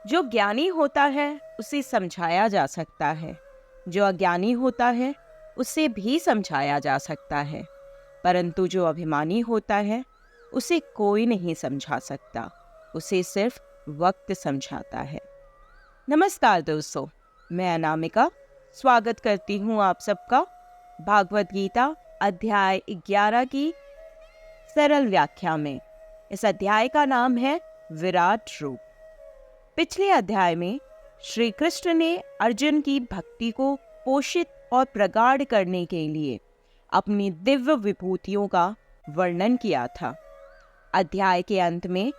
जो ज्ञानी होता है उसे समझाया जा सकता है, जो अज्ञानी होता है उसे भी समझाया जा सकता है, परंतु जो अभिमानी होता है उसे कोई नहीं समझा सकता, उसे सिर्फ वक्त समझाता है। नमस्कार दोस्तों, मैं अनामिका स्वागत करती हूँ आप सबका भागवत गीता अध्याय 11 की सरल व्याख्या में। इस अध्याय का नाम है विराट रूप। पिछले अध्याय में श्री कृष्ण ने अर्जुन की भक्ति को पोषित और प्रगाढ़ करने के लिए अपनी दिव्य विभूतियों का वर्णन किया था। अध्याय के अंत में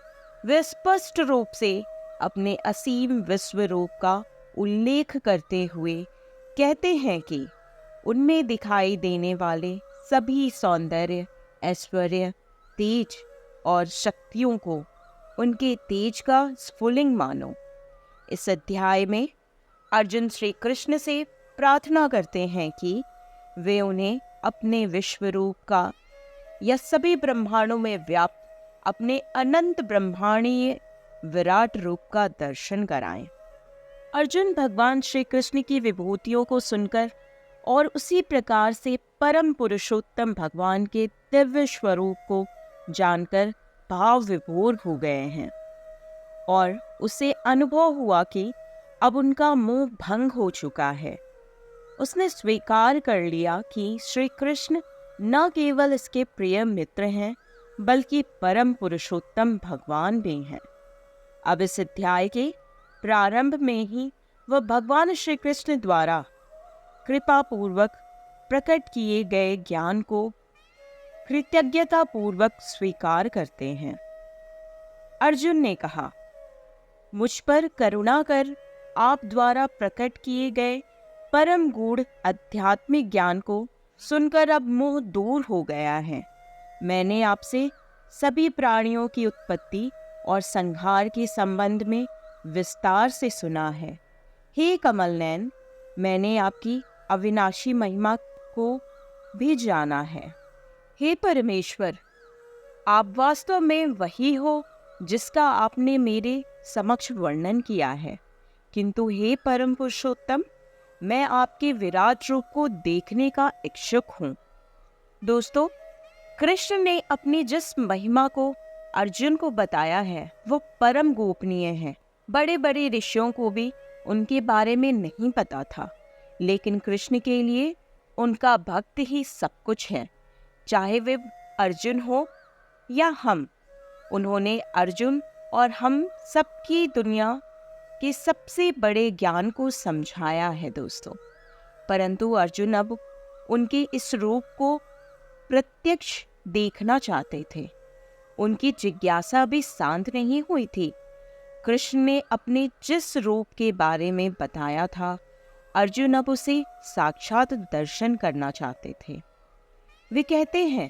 वे स्पष्ट रूप से अपने असीम विश्व रूप का उल्लेख करते हुए कहते हैं कि उनमें दिखाई देने वाले सभी सौंदर्य, ऐश्वर्य, तेज और शक्तियों को उनके तेज का स्फुलिंग मानो। इस अध्याय में अर्जुन श्री कृष्ण से प्रार्थना करते हैं कि वे उन्हें अपने विश्व रूप का या सभी ब्रह्मांडों में व्याप्त अपने अनंत ब्रह्मांडीय विराट रूप का दर्शन कराएं। अर्जुन भगवान श्री कृष्ण की विभूतियों को सुनकर और उसी प्रकार से परम पुरुषोत्तम भगवान के दिव्य स्वरूप को जानकर भाव विभोर हो गए हैं और उसे अनुभव हुआ कि अब उनका मोह भंग हो चुका है। उसने स्वीकार कर लिया कि श्री कृष्ण न केवल इसके प्रिय मित्र हैं बल्कि परम पुरुषोत्तम भगवान भी हैं। अब इस अध्याय के प्रारंभ में ही वह भगवान श्री कृष्ण द्वारा कृपा पूर्वक प्रकट किए गए ज्ञान को कृतज्ञता पूर्वक स्वीकार करते हैं। अर्जुन ने कहा, मुझ पर करुणा कर आप द्वारा प्रकट किए गए परम गूढ़ आध्यात्मिक ज्ञान को सुनकर अब मोह दूर हो गया है। मैंने आपसे सभी प्राणियों की उत्पत्ति और संहार के संबंध में विस्तार से सुना है। हे कमल नयन, मैंने आपकी अविनाशी महिमा को भी जाना है। हे परमेश्वर, आप वास्तव में वही हो जिसका आपने मेरे समक्ष वर्णन किया है, किंतु हे परम पुरुषोत्तम, मैं आपके विराट रूप को देखने का इच्छुक हूँ। दोस्तों, कृष्ण ने अपनी जिस महिमा को अर्जुन को बताया है वो परम गोपनीय है। बड़े बड़े ऋषियों को भी उनके बारे में नहीं पता था, लेकिन कृष्ण के लिए उनका भक्त ही सब कुछ है, चाहे वे अर्जुन हो या हम। उन्होंने अर्जुन और हम सबकी दुनिया के सबसे बड़े ज्ञान को समझाया है दोस्तों। परंतु अर्जुन अब उनके इस रूप को प्रत्यक्ष देखना चाहते थे। उनकी जिज्ञासा भी शांत नहीं हुई थी। कृष्ण ने अपने जिस रूप के बारे में बताया था, अर्जुन अब उसे साक्षात दर्शन करना चाहते थे। वे कहते हैं,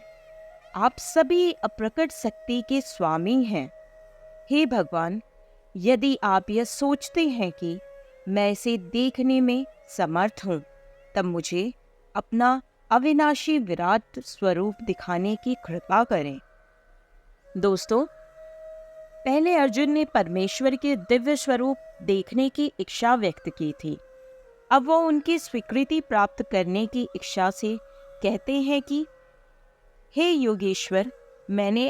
आप सभी अप्रकट शक्ति के स्वामी हैं। हे भगवान, यदि आप यह सोचते हैं कि मैं इसे देखने में समर्थ हूँ, तब मुझे अपना अविनाशी विराट स्वरूप दिखाने की कृपा करें। दोस्तों, पहले अर्जुन ने परमेश्वर के दिव्य स्वरूप देखने की इच्छा व्यक्त की थी। अब वो उनकी स्वीकृति प्राप्त करने की इच्छा से कहते हैं कि हे योगेश्वर, मैंने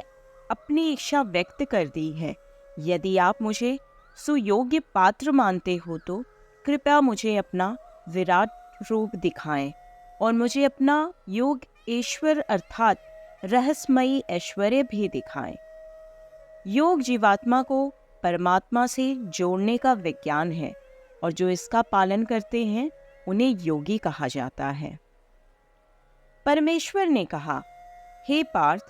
अपनी इच्छा व्यक्त कर दी है। यदि आप मुझे सुयोग्य पात्र मानते हो तो कृपया मुझे अपना विराट रूप दिखाएं और मुझे अपना योग ईश्वर अर्थात रहस्यमयी ऐश्वर्य भी दिखाएं। योग जीवात्मा को परमात्मा से जोड़ने का विज्ञान है और जो इसका पालन करते हैं उन्हें योगी कहा जाता है। परमेश्वर ने कहा, हे पार्थ,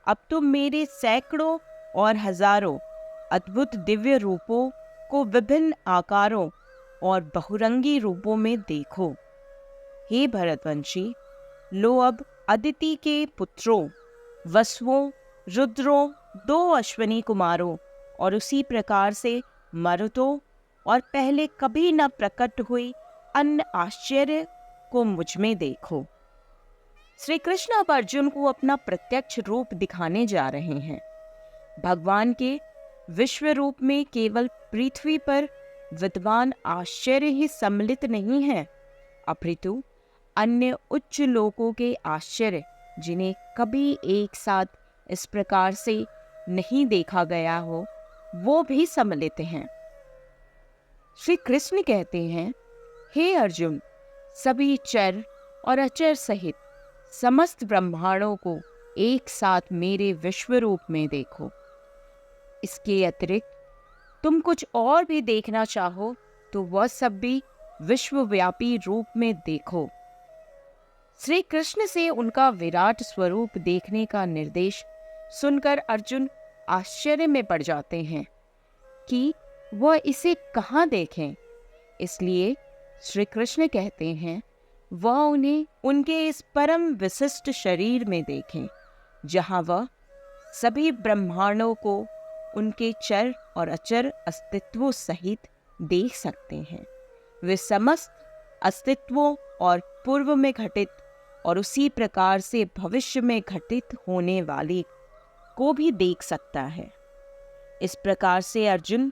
अब तुम मेरे सैकड़ों और हजारों अद्भुत दिव्य रूपों को विभिन्न आकारों और बहुरंगी रूपों में देखो। हे भरतवंशी, लो अब अदिति के पुत्रों, वसुओं, रुद्रों, 2 अश्विनी कुमारों और उसी प्रकार से मरुतों और पहले कभी न प्रकट हुई अन्य आश्चर्य को मुझ में देखो। श्री कृष्ण अब अर्जुन को अपना प्रत्यक्ष रूप दिखाने जा रहे हैं। भगवान के विश्व रूप में केवल पृथ्वी पर विद्वान आश्चर्य ही सम्मिलित नहीं है, अपितु अन्य उच्च लोकों के आश्चर्य जिन्हें कभी एक साथ इस प्रकार से नहीं देखा गया हो, वो भी सम्मिलित हैं। श्री कृष्ण कहते हैं, हे अर्जुन, सभी चर और अचर सहित समस्त ब्रह्मांडों को एक साथ मेरे विश्व रूप में देखो। इसके अतिरिक्त तुम कुछ और भी देखना चाहो तो वह सब भी विश्वव्यापी रूप में देखो। श्री कृष्ण से उनका विराट स्वरूप देखने का निर्देश सुनकर अर्जुन आश्चर्य में पड़ जाते हैं कि वह इसे कहाँ देखें। इसलिए श्री कृष्ण कहते हैं, वह उन्हें उनके इस परम विशिष्ट शरीर में देखें, जहाँ वह सभी ब्रह्मांडों को उनके चर और अचर अस्तित्वों सहित देख सकते हैं। वे समस्त अस्तित्वों और पूर्व में घटित और उसी प्रकार से भविष्य में घटित होने वाली को भी देख सकता है। इस प्रकार से अर्जुन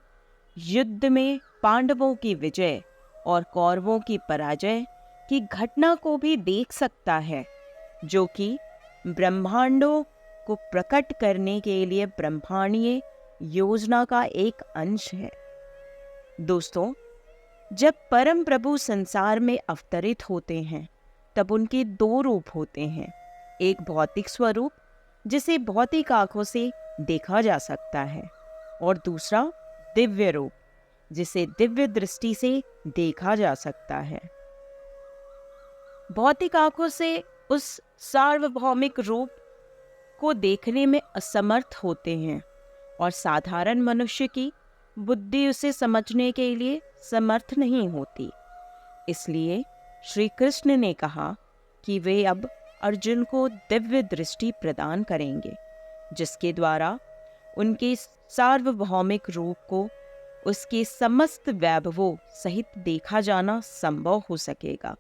युद्ध में पांडवों की विजय और कौरवों की पराजय की घटना को भी देख सकता है, जो कि ब्रह्मांडों को प्रकट करने के लिए ब्रह्मांडीय योजना का एक अंश है। दोस्तों, जब परम प्रभु संसार में अवतरित होते हैं तब उनके दो रूप होते हैं। एक भौतिक स्वरूप जिसे भौतिक आंखों से देखा जा सकता है, और दूसरा दिव्य रूप जिसे दिव्य दृष्टि से देखा जा सकता है। भौतिक आंखों से उस सार्वभौमिक रूप को देखने में असमर्थ होते हैं और साधारण मनुष्य की बुद्धि उसे समझने के लिए समर्थ नहीं होती। इसलिए श्री कृष्ण ने कहा कि वे अब अर्जुन को दिव्य दृष्टि प्रदान करेंगे, जिसके द्वारा उनके सार्वभौमिक रूप को उसके समस्त वैभवों सहित देखा जाना संभव हो सकेगा।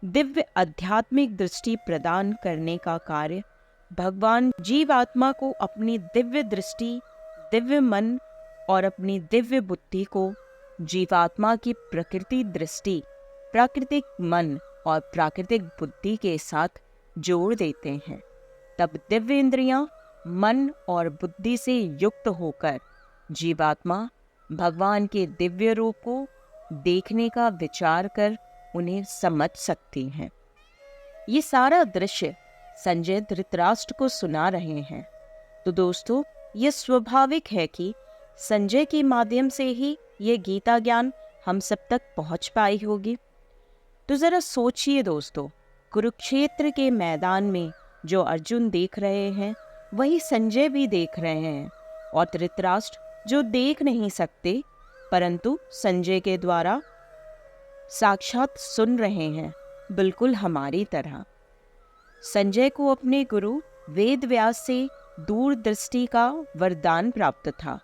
दिव्य आध्यात्मिक दृष्टि प्रदान करने का कार्य भगवान जीवात्मा को अपनी दिव्य दृष्टि, दिव्य मन और अपनी दिव्य बुद्धि को जीवात्मा की प्रकृति दृष्टि, प्राकृतिक मन और प्राकृतिक बुद्धि के साथ जोड़ देते हैं। तब दिव्य इंद्रियां मन और बुद्धि से युक्त होकर जीवात्मा भगवान के दिव्य रूप को देखने का विचार कर उन्हें समझ सकती हैं। ये सारा दृश्य संजय धृतराष्ट्र को सुना रहे हैं। तो दोस्तों, ये स्वाभाविक है कि संजय के माध्यम से ही ये गीता ज्ञान हम सब तक पहुंच पाई होगी। तो जरा सोचिए दोस्तों, कुरुक्षेत्र के मैदान में जो अर्जुन देख रहे हैं वही संजय भी देख रहे हैं, और धृतराष्ट्र जो देख नहीं सकते परंतु संजय के द्वारा साक्षात सुन रहे हैं, बिल्कुल हमारी तरह। संजय को अपने गुरु वेद व्यास से दूरदृष्टि का वरदान प्राप्त था।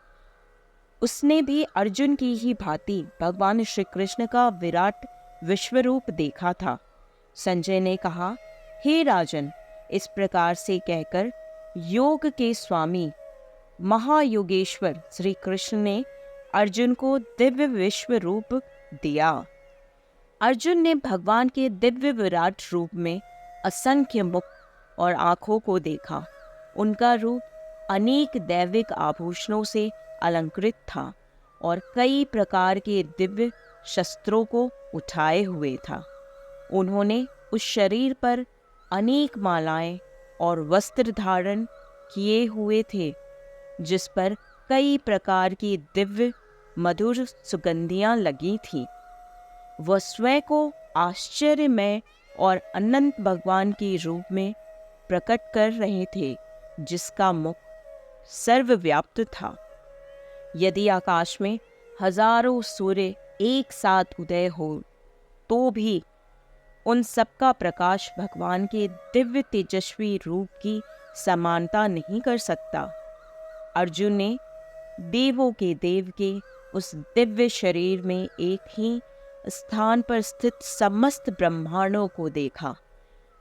उसने भी अर्जुन की ही भांति भगवान श्री कृष्ण का विराट विश्वरूप देखा था। संजय ने कहा, हे राजन, इस प्रकार से कहकर योग के स्वामी महायोगेश्वर श्री कृष्ण ने अर्जुन को दिव्य विश्व रूप दिया। अर्जुन ने भगवान के दिव्य विराट रूप में असंख्य मुख और आंखों को देखा। उनका रूप अनेक दैविक आभूषणों से अलंकृत था और कई प्रकार के दिव्य शस्त्रों को उठाए हुए था। उन्होंने उस शरीर पर अनेक मालाएं और वस्त्र धारण किए हुए थे, जिस पर कई प्रकार की दिव्य मधुर सुगंधियां लगी थीं। वह स्वयं को आश्चर्यमय और अनंत भगवान के रूप में प्रकट कर रहे थे, जिसका मुख सर्वव्याप्त था। यदि आकाश में हजारों सूर्य एक साथ उदय हो तो भी उन सबका प्रकाश भगवान के दिव्य तेजस्वी रूप की समानता नहीं कर सकता। अर्जुन ने देवों के देव के उस दिव्य शरीर में एक ही स्थान पर स्थित समस्त ब्रह्मांडों को देखा।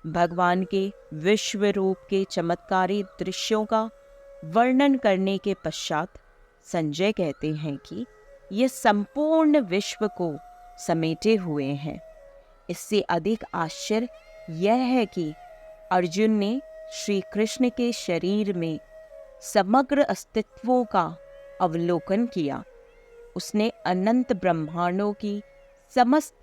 भगवान के विश्व रूप के चमत्कारी दृश्यों का वर्णन करने के पश्चात संजय कहते हैं कि ये संपूर्ण विश्व को समेटे हुए हैं। इससे अधिक आश्चर्य यह है कि अर्जुन ने श्री कृष्ण के शरीर में समग्र अस्तित्वों का अवलोकन किया। उसने अनंत ब्रह्मांडों की समस्त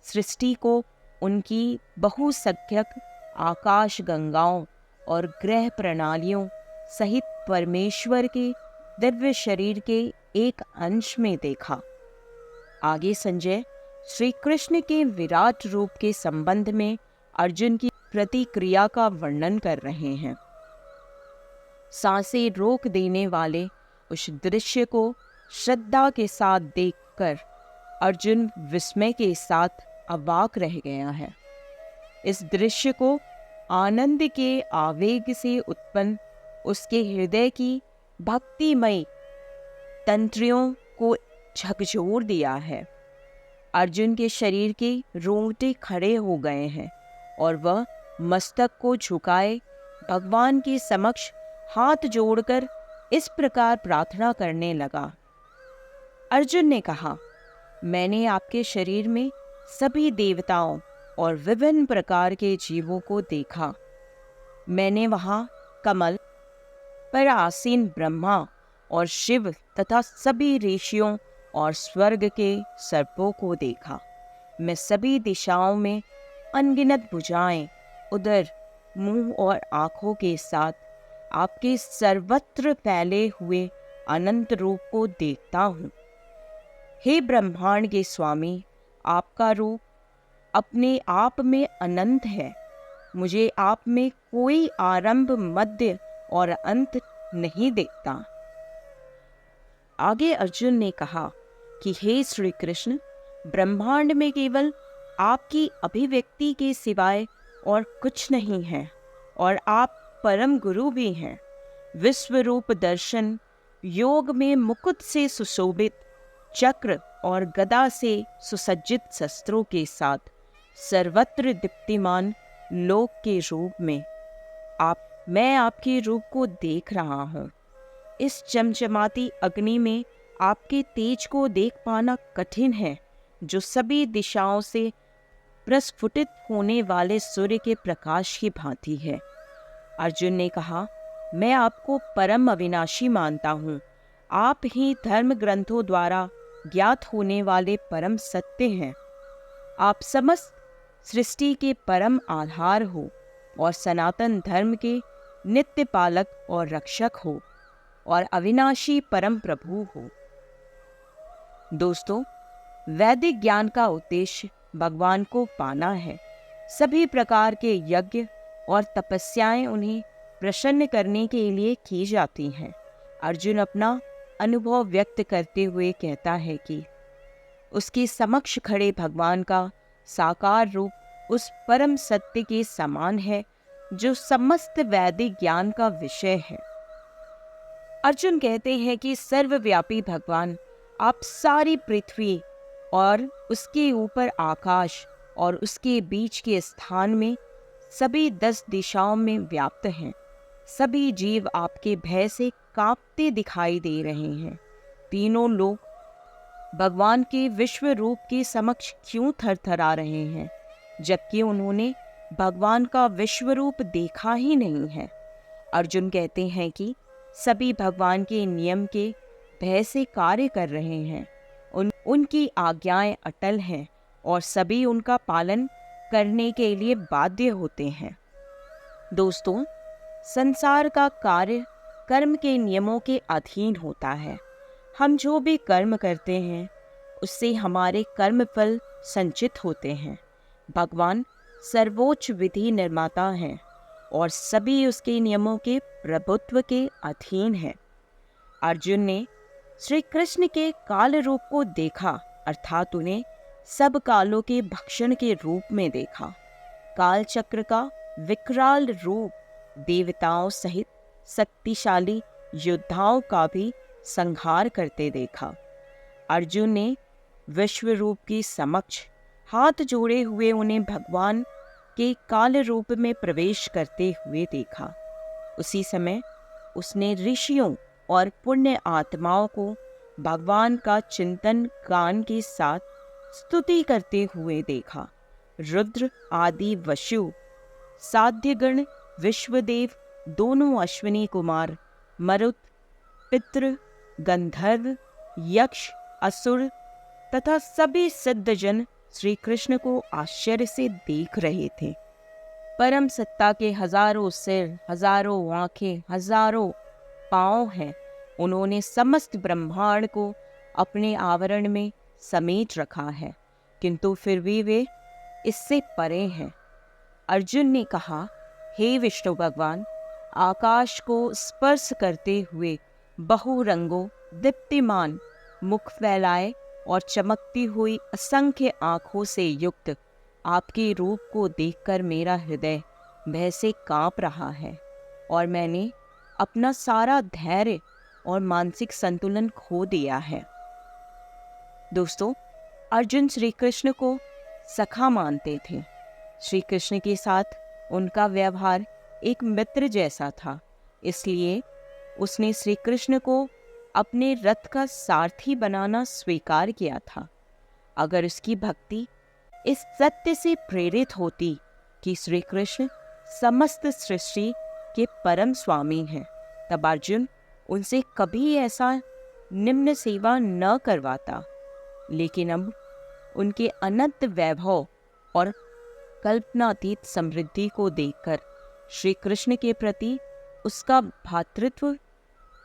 सृष्टि को उनकी बहुसंख्यक आकाश गंगाओं और ग्रह प्रणालियों सहित परमेश्वर के दिव्य शरीर के एक अंश में देखा। आगे संजय श्री कृष्ण के विराट रूप के संबंध में अर्जुन की प्रतिक्रिया का वर्णन कर रहे हैं। सांसें रोक देने वाले उस दृश्य को श्रद्धा के साथ देखकर अर्जुन विस्मय के साथ अवाक रह गया है। इस दृश्य को आनंद के आवेग से उत्पन्न उसके हृदय की भक्तिमय तंत्रियों को झकझोर दिया है। अर्जुन के शरीर के रोंगटे खड़े हो गए हैं और वह मस्तक को झुकाए भगवान के समक्ष हाथ जोड़कर इस प्रकार प्रार्थना करने लगा। अर्जुन ने कहा, मैंने आपके शरीर में सभी देवताओं और विभिन्न प्रकार के जीवों को देखा। मैंने वहाँ कमल पर आसीन ब्रह्मा और शिव तथा सभी ऋषियों और स्वर्ग के सर्पों को देखा। मैं सभी दिशाओं में अनगिनत भुजाएं, उदर, मुंह और आँखों के साथ आपके सर्वत्र फैले हुए अनंत रूप को देखता हूँ। हे ब्रह्मांड के स्वामी, आपका रूप अपने आप में अनंत है। मुझे आप में कोई आरंभ, मध्य और अंत नहीं दिखता। आगे अर्जुन ने कहा कि हे श्री कृष्ण, ब्रह्मांड में केवल आपकी अभिव्यक्ति के सिवाय और कुछ नहीं है और आप परम गुरु भी हैं। विश्वरूप दर्शन योग में मुकुट से सुशोभित चक्र और गदा से सुसज्जित शस्त्रों के साथ सर्वत्र दीप्तिमान लोक के रूप में मैं आपके रूप को देख रहा हूँ। इस चमचमाती अग्नि में आपके तेज को देख पाना कठिन है, जो सभी दिशाओं से प्रस्फुटित होने वाले सूर्य के प्रकाश की भांति है। अर्जुन ने कहा, मैं आपको परम अविनाशी मानता हूँ। आप ही धर्म ग्रंथों द्वारा ज्ञात होने वाले परम सत्य हैं। आप समस्त सृष्टि के परम आधार हो और सनातन धर्म के नित्य पालक और रक्षक हो और अविनाशी परम प्रभु हो। दोस्तों, वैदिक ज्ञान का उद्देश्य भगवान को पाना है। सभी प्रकार के यज्ञ और तपस्याएं उन्हें प्रसन्न करने के लिए की जाती हैं। अर्जुन अपना अनुभव व्यक्त करते हुए कहता है कि उसके समक्ष खड़े भगवान का साकार रूप उस परम सत्य के समान है जो समस्त वैदिक ज्ञान का विषय है। अर्जुन कहते हैं कि सर्वव्यापी भगवान आप सारी पृथ्वी और उसके ऊपर आकाश और उसके बीच के स्थान में सभी 10 दिशाओं में व्याप्त हैं। सभी जीव आपके भय से कांपते दिखाई दे रहे हैं। तीनों लोग भगवान के विश्व रूप के समक्ष क्यों थरथरा रहे हैं, जबकि उन्होंने भगवान का विश्व रूप देखा ही नहीं है। अर्जुन कहते हैं कि सभी भगवान के नियम के भय से कार्य कर रहे हैं। उनकी आज्ञाएं अटल हैं और सभी उनका पालन करने के लिए बाध्य होते हैं। दोस्तों, संसार का कार्य कर्म के नियमों के अधीन होता है। हम जो भी कर्म करते हैं उससे हमारे कर्म फल संचित होते हैं। भगवान सर्वोच्च विधि निर्माता हैं और सभी उसके नियमों के प्रभुत्व के अधीन हैं। अर्जुन ने श्री कृष्ण के काल रूप को देखा, अर्थात उन्हें सब कालों के भक्षण के रूप में देखा। काल चक्र का विकराल रूप देवताओं सहित शक्तिशाली योद्धाओं का भी संहार करते देखा। अर्जुन ने विश्व रूप की समक्ष हाथ जोड़े हुए उन्हें भगवान के काल रूप में प्रवेश करते हुए देखा। उसी समय उसने ऋषियों और पुण्य आत्माओं को भगवान का चिंतन गान के साथ स्तुति करते हुए देखा। रुद्र आदि वसु, साध्यगण, विश्वदेव, दोनों अश्विनी कुमार, मरुत, पितृ, गंधर्व, यक्ष, असुर तथा सभी सिद्धजन श्री कृष्ण को आश्चर्य से देख रहे थे। परम सत्ता के हजारों सिर, हजारों आंखें, हजारों पांव हैं। उन्होंने समस्त ब्रह्मांड को अपने आवरण में समेट रखा है, किंतु फिर भी वे इससे परे हैं। अर्जुन ने कहा, हे विष्णु भगवान, आकाश को स्पर्श करते हुए बहुरंगों, दीप्तिमान मुख फैलाए और चमकती हुई असंख्य आंखों से युक्त आपके रूप को देखकर मेरा हृदय भय से कांप रहा है और मैंने अपना सारा धैर्य और मानसिक संतुलन खो दिया है। दोस्तों, अर्जुन श्री कृष्ण को सखा मानते थे। श्री कृष्ण के साथ उनका व्यवहार एक मित्र जैसा था, इसलिए उसने श्री कृष्ण को अपने रथ का सारथी बनाना स्वीकार किया था। अगर उसकी भक्ति इस सत्य से प्रेरित होती कि श्री कृष्ण समस्त सृष्टि के परम स्वामी हैं, तब अर्जुन उनसे कभी ऐसा निम्न सेवा न करवाता। लेकिन अब उनके अनंत वैभव और कल्पनातीत समृद्धि को देखकर श्री कृष्ण के प्रति उसका भातृत्व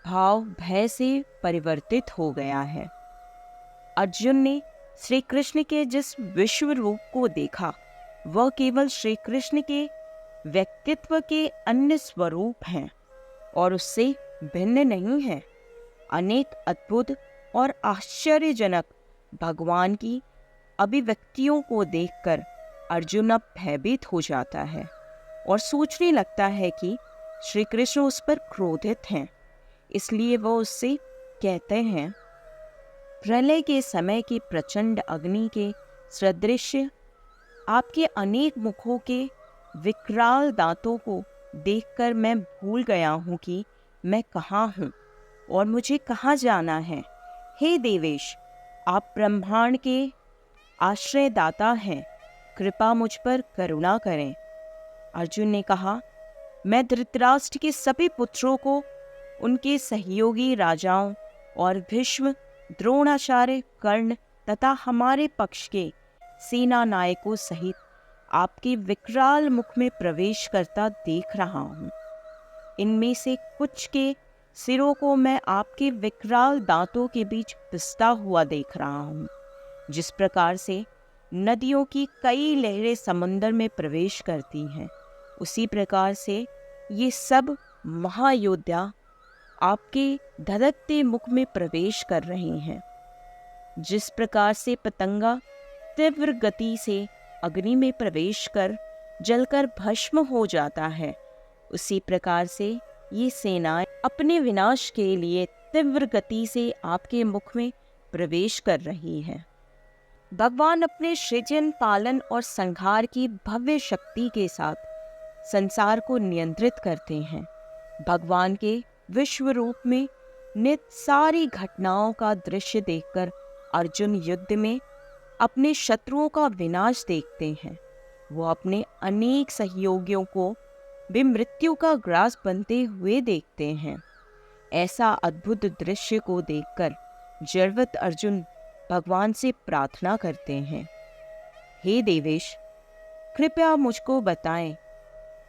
भाव भय से परिवर्तित हो गया है। अर्जुन ने श्री कृष्ण के जिस विश्व रूप को देखा, वह केवल श्री कृष्ण के व्यक्तित्व के अन्य स्वरूप हैं और उससे भिन्न नहीं है। अनेक अद्भुत और आश्चर्यजनक भगवान की अभिव्यक्तियों को देखकर अर्जुन अब भयभीत हो जाता है और सोचने लगता है कि श्री कृष्ण उस पर क्रोधित हैं। इसलिए वह उससे कहते हैं, प्रलय के समय की प्रचंड अग्नि के सदृश आपके अनेक मुखों के विकराल दांतों को देखकर मैं भूल गया हूँ कि मैं कहाँ हूँ और मुझे कहाँ जाना है। हे देवेश, आप ब्रह्मांड के आश्रयदाता हैं, कृपा मुझ पर करुणा करें। अर्जुन ने कहा, मैं धृतराष्ट्र के सभी पुत्रों को, उनके सहयोगी राजाओं और भीष्म, द्रोणाचार्य, कर्ण तथा हमारे पक्ष के सेना नायकों सहित आपके विकराल मुख में प्रवेश करता देख रहा हूँ। इनमें से कुछ के सिरों को मैं आपके विकराल दांतों के बीच पिसता हुआ देख रहा हूँ। जिस प्रकार से नदियों की कई लहरें समंदर में प्रवेश करती हैं, उसी प्रकार से ये सब महायोद्धा आपके धधकते मुख में प्रवेश कर रहे हैं। जिस प्रकार से पतंगा तीव्र गति से अग्नि में प्रवेश कर जलकर भस्म हो जाता है, उसी प्रकार से ये सेनाएं अपने विनाश के लिए तीव्र गति से आपके मुख में प्रवेश कर रही हैं। भगवान अपने सृजन, पालन और संहार की भव्य शक्ति के साथ संसार को नियंत्रित करते हैं। भगवान के विश्व रूप में नित सारी घटनाओं का दृश्य देखकर अर्जुन युद्ध में अपने शत्रुओं का विनाश देखते हैं। वो अपने अनेक सहयोगियों को भी मृत्यु का ग्रास बनते हुए देखते हैं। ऐसा अद्भुत दृश्य को देखकर जड़वत अर्जुन भगवान से प्रार्थना करते हैं, हे देवेश, कृपया मुझको बताएं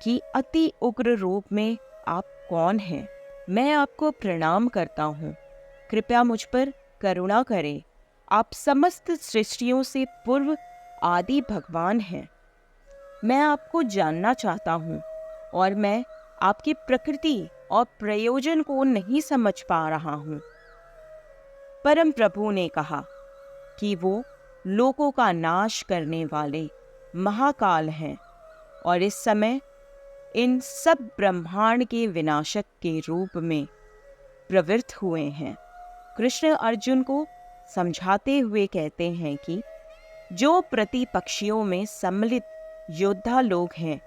कि अति उग्र रूप में आप कौन हैं। मैं आपको प्रणाम करता हूँ, कृपया मुझ पर करुणा करें। आप समस्त सृष्टियों से पूर्व आदि भगवान हैं। मैं आपको जानना चाहता हूँ और मैं आपकी प्रकृति और प्रयोजन को नहीं समझ पा रहा हूँ। परम प्रभु ने कहा कि वो लोकों का नाश करने वाले महाकाल हैं और इस समय इन सब ब्रह्मांड के विनाशक के रूप में प्रवृत्त हुए हैं। कृष्ण अर्जुन को समझाते हुए कहते हैं कि जो प्रतिपक्षियों में सम्मिलित योद्धा लोग हैं,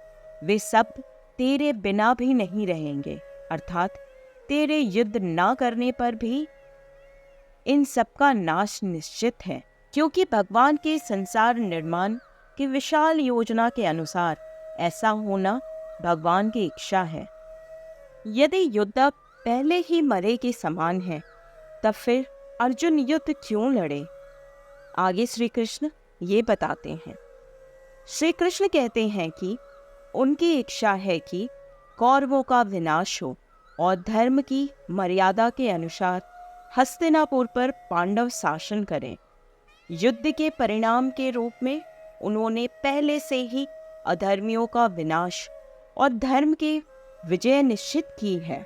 वे सब तेरे बिना भी नहीं रहेंगे, अर्थात तेरे युद्ध ना करने पर भी इन सब का नाश निश्चित है, क्योंकि भगवान के संसार निर्माण की विशाल योजना के अनुसार ऐसा होना भगवान की इच्छा है। यदि युद्ध पहले ही मरे के समान है, तब फिर अर्जुन युद्ध क्यों लड़े? आगे श्री कृष्ण ये बताते हैं। श्री कृष्ण कहते हैं कि उनकी इच्छा है कि कौरवों का विनाश हो और धर्म की मर्यादा के अनुसार हस्तिनापुर पर पांडव शासन करें। युद्ध के परिणाम के रूप में उन्होंने पहले से ही अधर्मियों का विनाश और धर्म की विजय निश्चित की है।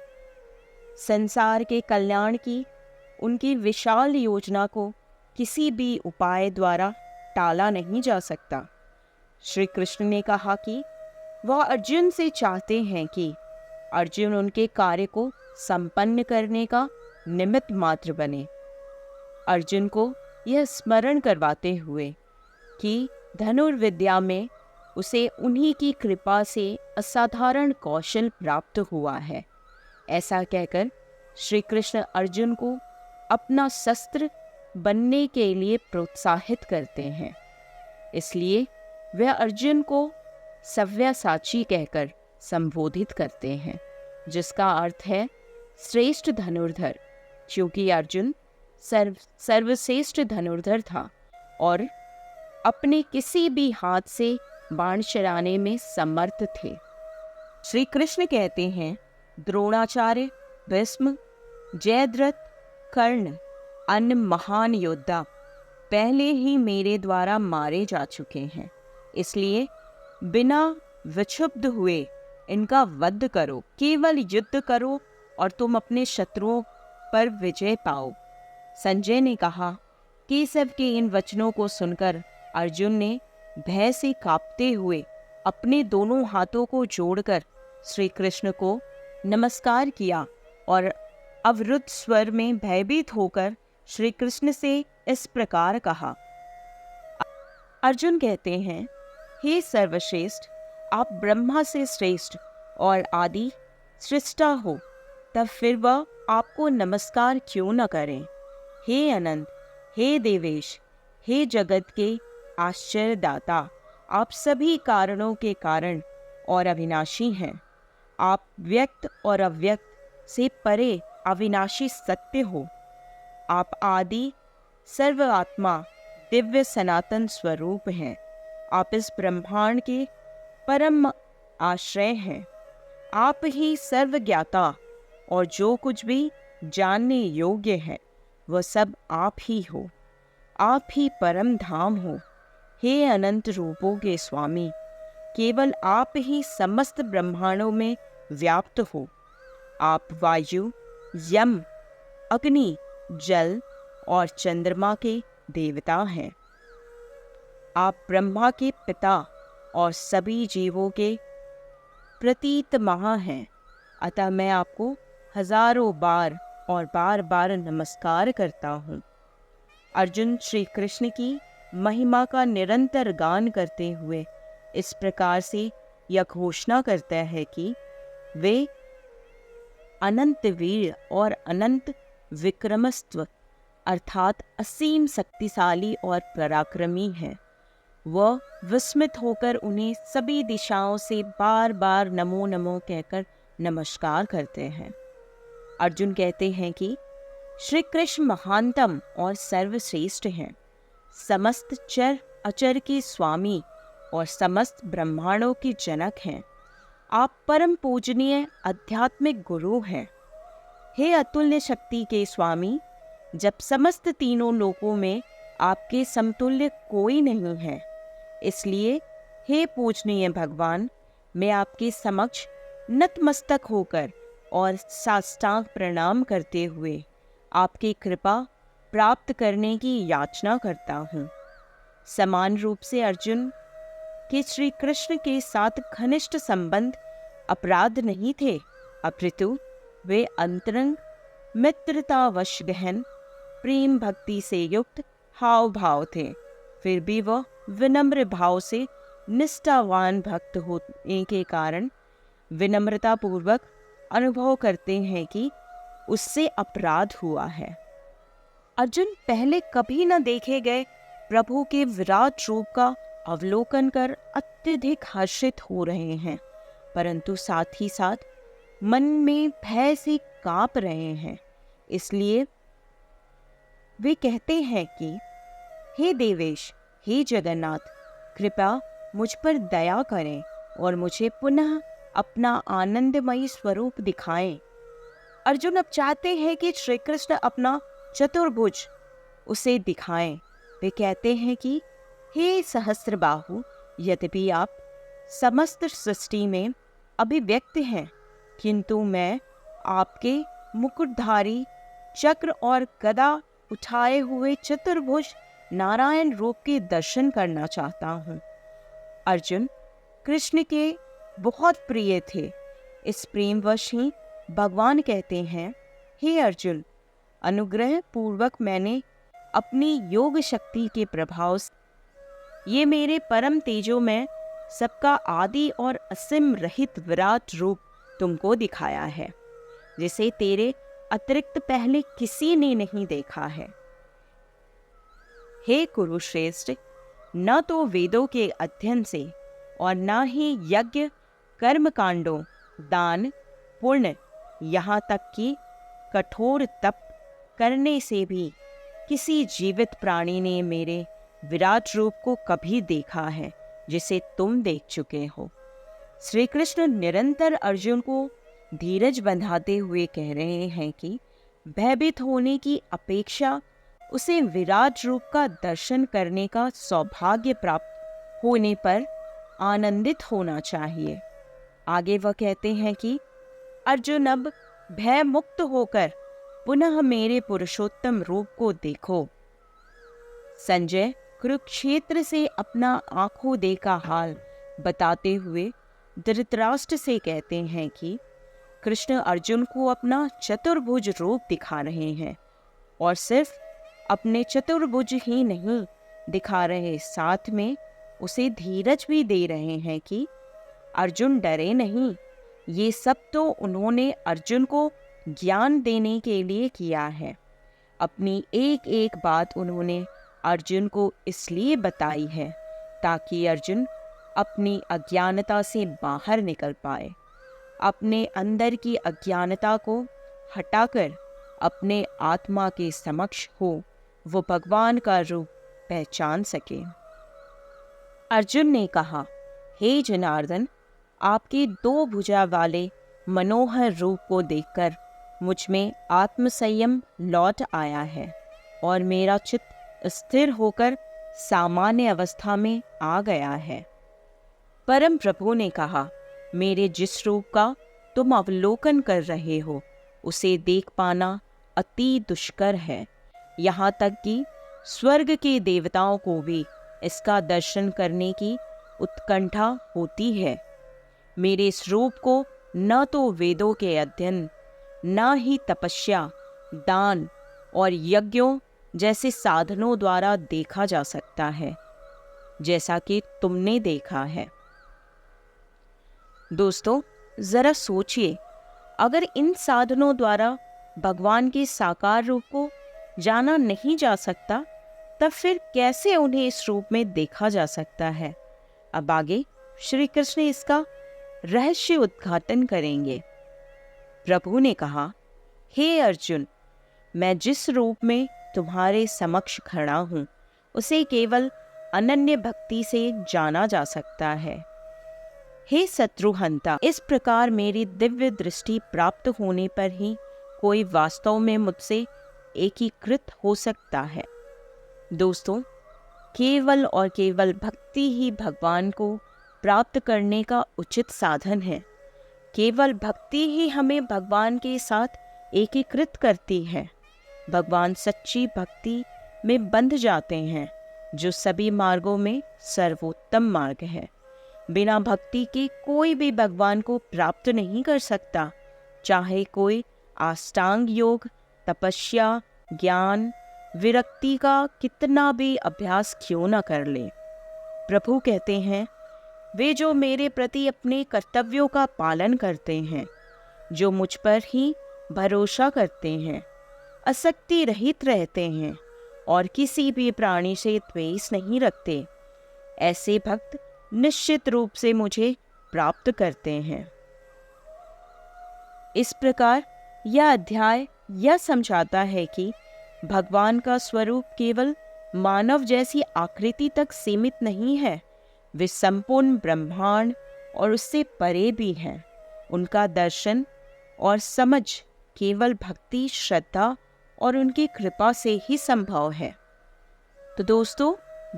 संसार के कल्याण की उनकी विशाल योजना को किसी भी उपाय द्वारा टाला नहीं जा सकता। श्री कृष्ण ने कहा कि वह अर्जुन से चाहते हैं कि अर्जुन उनके कार्य को संपन्न करने का निमित्त मात्र बने। अर्जुन को यह स्मरण करवाते हुए कि धनुर्विद्या में उसे उन्हीं की कृपा से असाधारण कौशल प्राप्त हुआ है, ऐसा कहकर श्री कृष्ण अर्जुन को अपना शस्त्र बनने के लिए प्रोत्साहित करते हैं। इसलिए वे अर्जुन को सव्यसाची कहकर संबोधित करते हैं, जिसका अर्थ है श्रेष्ठ धनुर्धर, क्योंकि अर्जुन सर्वश्रेष्ठ धनुर्धर था और अपने किसी भी हाथ से बाण चलाने में समर्थ थे। श्री कृष्ण कहते हैं, द्रोणाचार्य, भीष्म, जयद्रथ, कर्ण अन्य महान योद्धा पहले ही मेरे द्वारा मारे जा चुके हैं, इसलिए बिना विक्षुब्ध हुए इनका वध करो। केवल युद्ध करो और तुम अपने शत्रुओं पर विजय पाओ। संजय ने कहा, केशव के इन वचनों को सुनकर अर्जुन ने भय से कांपते हुए अपने दोनों हाथों को जोड़कर श्री कृष्ण को नमस्कार किया और अवरुद्ध स्वर में भयभीत होकर श्री कृष्ण से इस प्रकार कहा। अर्जुन कहते हैं, हे सर्वश्रेष्ठ, आप ब्रह्मा से श्रेष्ठ और आदि सृष्टा हो, तब फिर वह आपको नमस्कार क्यों न करें? हे अनंत, हे देवेश, हे जगत के आश्चर्यदाता, आप सभी कारणों के कारण और अविनाशी हैं। आप व्यक्त और अव्यक्त से परे अविनाशी सत्य हो। आप आदि सर्व आत्मा दिव्य सनातन स्वरूप हैं। आप इस ब्रह्मांड के परम आश्रय हैं। आप ही सर्वज्ञाता और जो कुछ भी जानने योग्य है वह सब आप ही हो। आप ही परम धाम हो। हे अनंत रूपों के स्वामी, केवल आप ही समस्त ब्रह्मांडों में व्याप्त हो। आप वायु, यम, अग्नि, जल और चंद्रमा के देवता हैं। आप ब्रह्मा के पिता और सभी जीवों के प्रतीत मां हैं। अतः मैं आपको हजारों बार और बार बार नमस्कार करता हूँ। अर्जुन श्री कृष्ण की महिमा का निरंतर गान करते हुए इस प्रकार से यह घोषणा करता है कि वे अनंत वीर और अनंत विक्रमस्व अर्थात असीम शक्तिशाली और पराक्रमी हैं। वह विस्मित होकर उन्हें सभी दिशाओं से बार बार नमो नमो कहकर नमस्कार करते हैं। अर्जुन कहते हैं कि श्री कृष्ण महानतम और सर्वश्रेष्ठ हैं, समस्त चर अचर के स्वामी और समस्त ब्रह्मांडों के जनक हैं। आप परम पूजनीय आध्यात्मिक गुरु हैं। हे अतुल्य शक्ति के स्वामी, जब समस्त तीनों लोकों में आपके समतुल्य कोई नहीं है, इसलिए हे पूजनीय भगवान, मैं आपके समक्ष नतमस्तक होकर और साष्टांग प्रणाम करते हुए आपकी कृपा प्राप्त करने की याचना करता हूँ। समान रूप से अर्जुन के श्री कृष्ण के साथ घनिष्ठ संबंध अपराध नहीं थे, अपितु वे अंतरंग मित्रतावश गहन प्रेम भक्ति से युक्त हाव भाव थे। फिर भी वह विनम्र भाव से निष्ठावान भक्त होने के कारण विनम्रता पूर्वक अनुभव करते हैं कि उससे अपराध हुआ है। अर्जुन पहले कभी न देखे गए प्रभु के विराट रूप का अवलोकन कर अत्यधिक हर्षित हो रहे हैं, परंतु साथ ही साथ मन में भय से कांप रहे हैं। इसलिए वे कहते हैं कि हे देवेश, हे जगन्नाथ, कृपया मुझ पर दया करें और मुझे पुनः अपना आनंदमयी स्वरूप दिखाएं। अर्जुन अब चाहते हैं कि श्री कृष्ण अपना चतुर्भुज उसे दिखाएं। वे कहते हैं कि हे सहस्त्रबाहु, यद्यपि आप समस्त सृष्टि में अभिव्यक्त हैं, किंतु मैं आपके मुकुटधारी चक्र और गदा उठाए हुए चतुर्भुज नारायण रूप के दर्शन करना चाहता हूँ। अर्जुन कृष्ण के बहुत प्रिय थे। इस प्रेमवश ही भगवान कहते हैं, हे अर्जुन, अनुग्रह पूर्वक मैंने अपनी योग शक्ति के प्रभाव से ये मेरे परम तेजो में सबका आदि और असीम रहित विराट रूप तुमको दिखाया है, जिसे तेरे अतिरिक्त पहले किसी ने नहीं देखा है। हे कुरुश्रेष्ठ, न तो वेदों के अध्ययन से और न ही यज्ञ कर्म कांडों, दान, पुण्य, यहाँ तक कि कठोर तप करने से भी किसी जीवित प्राणी ने मेरे विराट रूप को कभी देखा है जिसे तुम देख चुके हो। श्री कृष्ण निरंतर अर्जुन को धीरज बंधाते हुए कह रहे हैं कि भयभीत होने की अपेक्षा उसे विराट रूप का दर्शन करने का सौभाग्य प्राप्त होने पर आनंदित होना चाहिए। आगे वह कहते हैं कि अर्जुन, अब भय मुक्त होकर पुनः मेरे पुरुषोत्तम रूप को देखो। संजय कुरुक्षेत्र से अपना आंखों देखा हाल बताते हुए धृतराष्ट्र से कहते हैं कि कृष्ण अर्जुन को अपना चतुर्भुज रूप दिखा रहे हैं, और सिर्फ अपने चतुर्भुज ही नहीं दिखा रहे, साथ में उसे धीरज भी दे रहे हैं कि अर्जुन डरे नहीं। ये सब तो उन्होंने अर्जुन को ज्ञान देने के लिए किया है। अपनी एक एक बात उन्होंने अर्जुन को इसलिए बताई है ताकि अर्जुन अपनी अज्ञानता से बाहर निकल पाए, अपने अंदर की अज्ञानता को हटाकर अपने आत्मा के समक्ष हो वो भगवान का रूप पहचान सके। अर्जुन ने कहा, हे जनार्दन, आपके दो भुजा वाले मनोहर रूप को देखकर मुझ में आत्मसंयम लौट आया है और मेरा चित्त स्थिर होकर सामान्य अवस्था में आ गया है। परम प्रभु ने कहा, मेरे जिस रूप का तुम अवलोकन कर रहे हो उसे देख पाना अति दुष्कर है। यहाँ तक कि स्वर्ग के देवताओं को भी इसका दर्शन करने की उत्कंठा होती है। मेरे इस रूप को न तो वेदों के अध्ययन, न ही तपस्या, दान और यज्ञों जैसे साधनों द्वारा देखा जा सकता है, जैसा कि तुमने देखा है। दोस्तों, जरा सोचिए, अगर इन साधनों द्वारा भगवान के साकार रूप को जाना नहीं जा सकता, तब फिर कैसे उन्हें इस रूप में देखा जा सकता है? अब आगे श्री कृष्ण इसका रहस्य उद्घाटन करेंगे। प्रभु ने कहा, हे अर्जुन, मैं जिस रूप में तुम्हारे समक्ष खड़ा हूँ उसे केवल अनन्य भक्ति से जाना जा सकता है। हे शत्रुहंता, इस प्रकार मेरी दिव्य दृष्टि प्राप्त होने पर ही कोई वास्तव में मुझसे एकीकृत हो सकता है। दोस्तों, केवल और केवल भक्ति ही भगवान को प्राप्त करने का उचित साधन है। केवल भक्ति ही हमें भगवान के साथ एकीकृत करती है। भगवान सच्ची भक्ति में बंध जाते हैं, जो सभी मार्गों में सर्वोत्तम मार्ग है। बिना भक्ति के कोई भी भगवान को प्राप्त नहीं कर सकता, चाहे कोई अष्टांग योग, तपस्या, ज्ञान, विरक्ति का कितना भी अभ्यास क्यों न कर ले। प्रभु कहते हैं, वे जो मेरे प्रति अपने कर्तव्यों का पालन करते हैं, जो मुझ पर ही भरोसा करते हैं, आसक्ति रहित रहते हैं और किसी भी प्राणी से द्वेष नहीं रखते, ऐसे भक्त निश्चित रूप से मुझे प्राप्त करते हैं। इस प्रकार यह अध्याय यह समझाता है कि भगवान का स्वरूप केवल मानव जैसी आकृति तक सीमित नहीं है, वे संपूर्ण ब्रह्मांड और उससे परे भी हैं। उनका दर्शन और समझ केवल भक्ति, श्रद्धा और उनकी कृपा से ही संभव है। तो दोस्तों,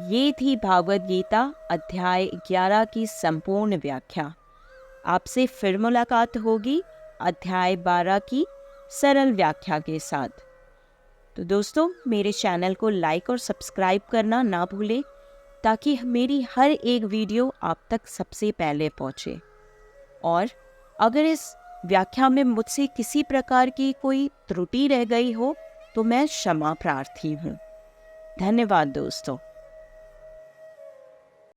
ये थी भागवत गीता अध्याय 11 की संपूर्ण व्याख्या। आपसे फिर मुलाकात होगी अध्याय 12 की सरल व्याख्या के साथ। तो दोस्तों, मेरे चैनल को लाइक और सब्सक्राइब करना ना भूलें ताकि मेरी हर एक वीडियो आप तक सबसे पहले पहुंचे। और अगर इस व्याख्या में मुझसे किसी प्रकार की कोई त्रुटि रह गई हो तो मैं क्षमा प्रार्थी हूँ। धन्यवाद दोस्तों।